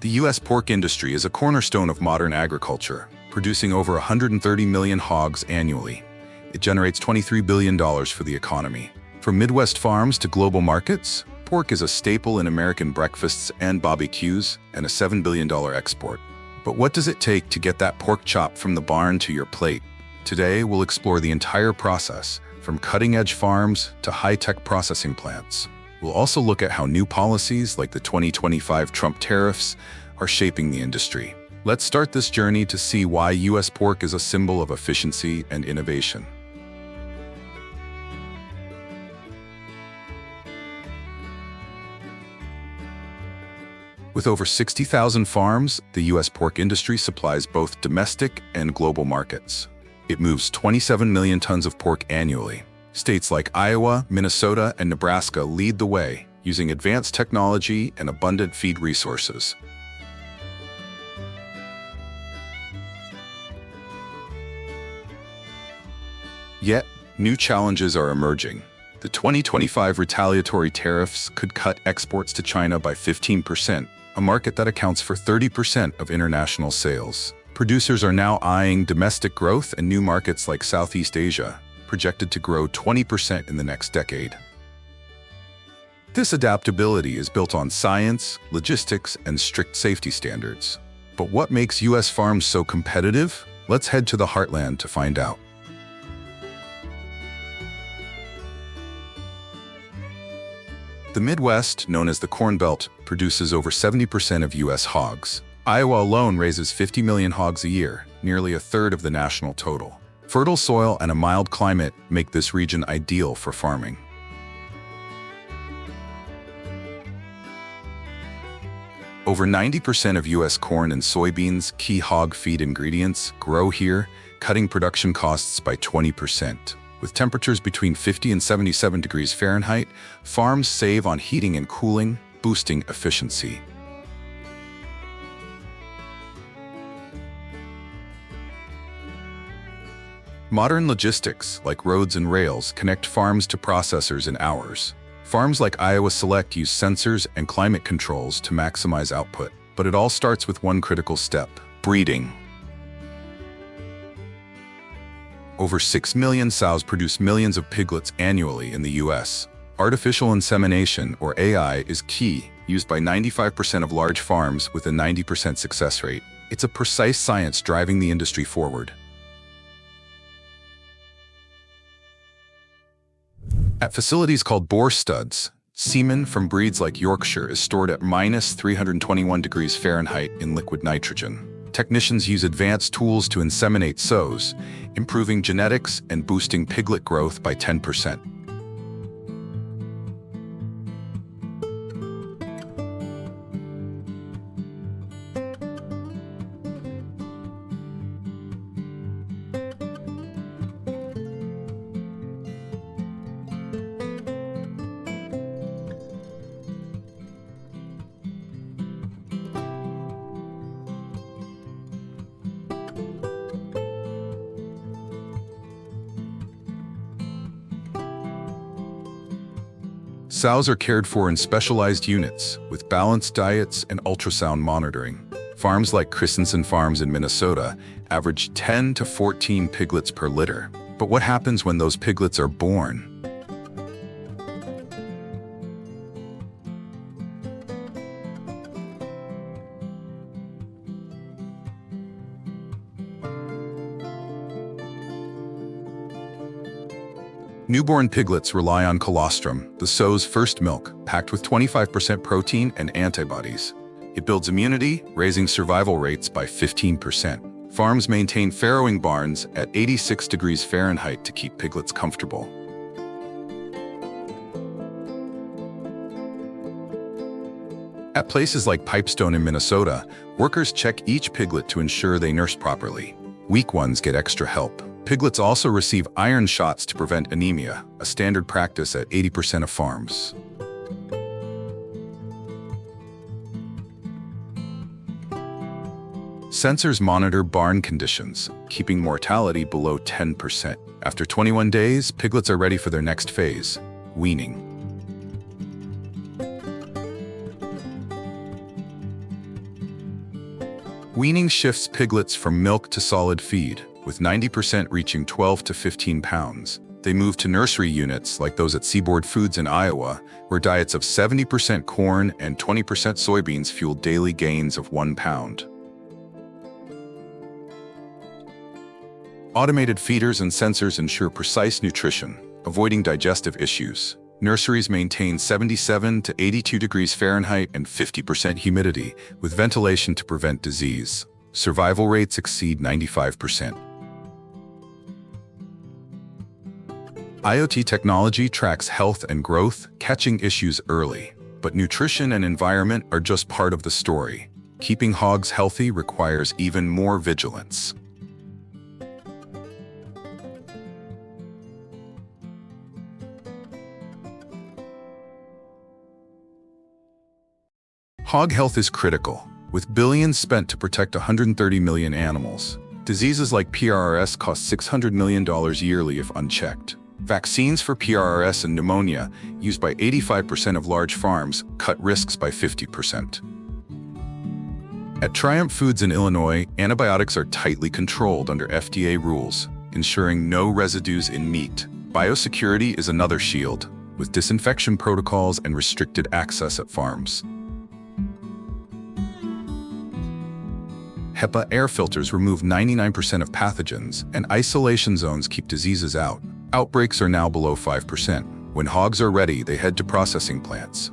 The U.S. pork industry is a cornerstone of modern agriculture, producing over 130 million hogs annually. It generates $23 billion for the economy. From Midwest farms to global markets, pork is a staple in American breakfasts and barbecues and a $7 billion export. But what does it take to get that pork chop from the barn to your plate? Today, we'll explore the entire process, from cutting-edge farms to high-tech processing plants. We'll also look at how new policies like the 2025 Trump tariffs are shaping the industry. Let's start this journey to see why U.S. pork is a symbol of efficiency and innovation. With over 60,000 farms, the U.S. pork industry supplies both domestic and global markets. It moves 27 million tons of pork annually. States like Iowa, Minnesota, and Nebraska lead the way, using advanced technology and abundant feed resources. Yet, new challenges are emerging. The 2025 retaliatory tariffs could cut exports to China by 15%, a market that accounts for 30% of international sales. Producers are now eyeing domestic growth and new markets like Southeast Asia, projected to grow 20% in the next decade. This adaptability is built on science, logistics, and strict safety standards. But what makes U.S. farms so competitive? Let's head to the heartland to find out. The Midwest, known as the Corn Belt, produces over 70% of U.S. hogs. Iowa alone raises 50 million hogs a year, nearly a third of the national total. Fertile soil and a mild climate make this region ideal for farming. Over 90% of U.S. corn and soybeans, key hog feed ingredients, grow here, cutting production costs by 20%. With temperatures between 50 and 77 degrees Fahrenheit, farms save on heating and cooling, boosting efficiency. Modern logistics, like roads and rails, connect farms to processors in hours. Farms like Iowa Select use sensors and climate controls to maximize output. But it all starts with one critical step: breeding. Over 6 million sows produce millions of piglets annually in the U.S. Artificial insemination, or AI, is key, used by 95% of large farms with a 90% success rate. It's a precise science driving the industry forward. At facilities called boar studs, semen from breeds like Yorkshire is stored at -321 degrees Fahrenheit in liquid nitrogen. Technicians use advanced tools to inseminate sows, improving genetics and boosting piglet growth by 10%. Sows are cared for in specialized units, with balanced diets and ultrasound monitoring. Farms like Christensen Farms in Minnesota average 10 to 14 piglets per litter. But what happens when those piglets are born? Newborn piglets rely on colostrum, the sow's first milk, packed with 25% protein and antibodies. It builds immunity, raising survival rates by 15%. Farms maintain farrowing barns at 86 degrees Fahrenheit to keep piglets comfortable. At places like Pipestone in Minnesota, workers check each piglet to ensure they nurse properly. Weak ones get extra help. Piglets also receive iron shots to prevent anemia, a standard practice at 80% of farms. Sensors monitor barn conditions, keeping mortality below 10%. After 21 days, piglets are ready for their next phase, weaning. Weaning shifts piglets from milk to solid feed, with 90% reaching 12 to 15 pounds. They move to nursery units like those at Seaboard Foods in Iowa, where diets of 70% corn and 20% soybeans fuel daily gains of 1 pound. Automated feeders and sensors ensure precise nutrition, avoiding digestive issues. Nurseries maintain 77 to 82 degrees Fahrenheit and 50% humidity, with ventilation to prevent disease. Survival rates exceed 95%. IoT technology tracks health and growth, catching issues early. But nutrition and environment are just part of the story. Keeping hogs healthy requires even more vigilance. Hog health is critical, with billions spent to protect 130 million animals. Diseases like PRRS cost $600 million yearly if unchecked. Vaccines for PRRS and pneumonia, used by 85% of large farms, cut risks by 50%. At Triumph Foods in Illinois, antibiotics are tightly controlled under FDA rules, ensuring no residues in meat. Biosecurity is another shield, with disinfection protocols and restricted access at farms. HEPA air filters remove 99% of pathogens, and isolation zones keep diseases out. Outbreaks are now below 5%. When hogs are ready, they head to processing plants.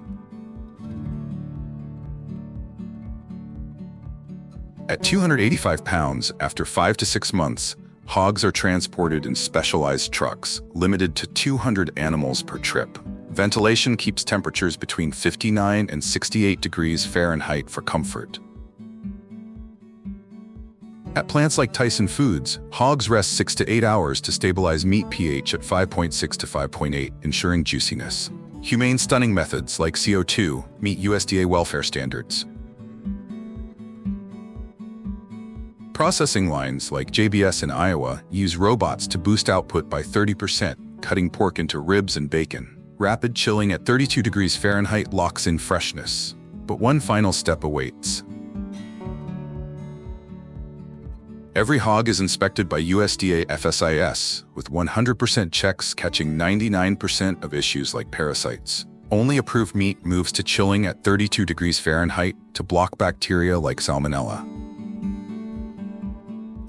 At 285 pounds, after 5 to 6 months, hogs are transported in specialized trucks, limited to 200 animals per trip. Ventilation keeps temperatures between 59 and 68 degrees Fahrenheit for comfort. At plants like Tyson Foods, hogs rest 6 to 8 hours to stabilize meat pH at 5.6 to 5.8, ensuring juiciness. Humane stunning methods like CO2 meet USDA welfare standards. Processing lines like JBS in Iowa use robots to boost output by 30%, cutting pork into ribs and bacon. Rapid chilling at 32 degrees Fahrenheit locks in freshness. But one final step awaits. Every hog is inspected by USDA FSIS, with 100% checks catching 99% of issues like parasites. Only approved meat moves to chilling at 32 degrees Fahrenheit to block bacteria like Salmonella.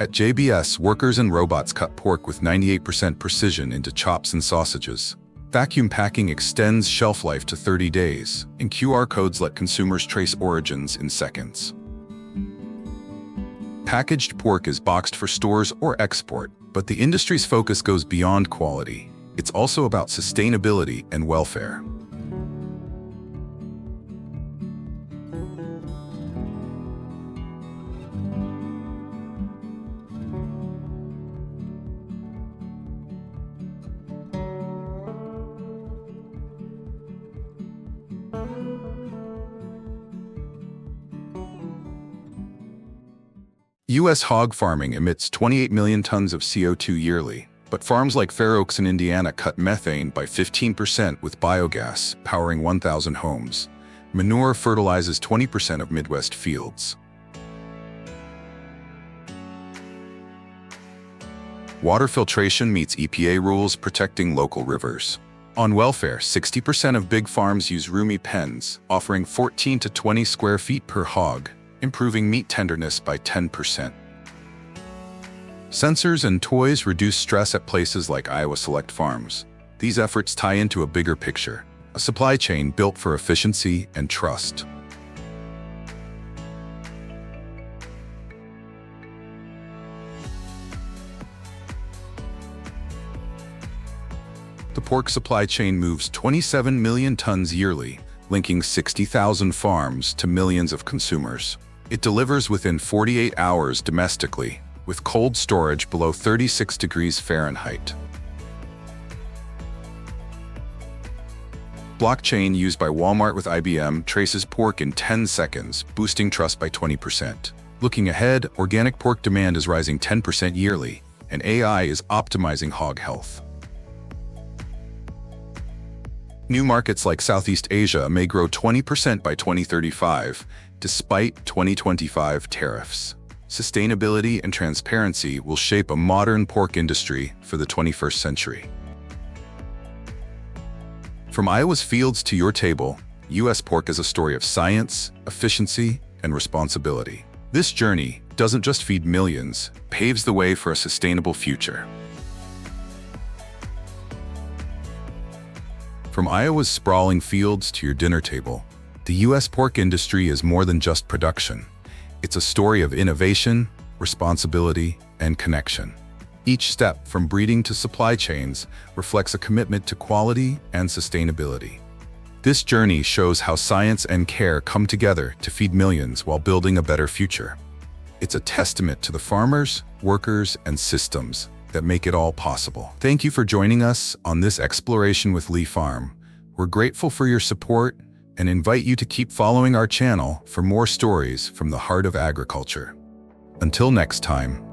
At JBS, workers and robots cut pork with 98% precision into chops and sausages. Vacuum packing extends shelf life to 30 days, and QR codes let consumers trace origins in seconds. Packaged pork is boxed for stores or export, but the industry's focus goes beyond quality. It's also about sustainability and welfare. U.S. hog farming emits 28 million tons of CO2 yearly, but farms like Fair Oaks in Indiana cut methane by 15% with biogas, powering 1,000 homes. Manure fertilizes 20% of Midwest fields. Water filtration meets EPA rules protecting local rivers. On welfare, 60% of big farms use roomy pens, offering 14 to 20 square feet per hog, improving meat tenderness by 10%. Sensors and toys reduce stress at places like Iowa Select Farms. These efforts tie into a bigger picture, a supply chain built for efficiency and trust. The pork supply chain moves 27 million tons yearly, linking 60,000 farms to millions of consumers. It delivers within 48 hours domestically, with cold storage below 36 degrees Fahrenheit. Blockchain used by Walmart with IBM traces pork in 10 seconds, boosting trust by 20%. Looking ahead, organic pork demand is rising 10% yearly, and AI is optimizing hog health. New markets like Southeast Asia may grow 20% by 2035, despite 2025 tariffs. sustainability and transparency will shape a modern pork industry for the 21st century. From Iowa's fields to your table, U.S. pork is a story of science, efficiency, and responsibility. This journey doesn't just feed millions, it paves the way for a sustainable future. From Iowa's sprawling fields to your dinner table, the U.S. pork industry is more than just production. It's a story of innovation, responsibility, and connection. Each step, from breeding to supply chains, reflects a commitment to quality and sustainability. This journey shows how science and care come together to feed millions while building a better future. It's a testament to the farmers, workers, and systems that make it all possible. Thank you for joining us on this exploration with Lee Farm. We're grateful for your support and invite you to keep following our channel for more stories from the heart of agriculture. Until next time,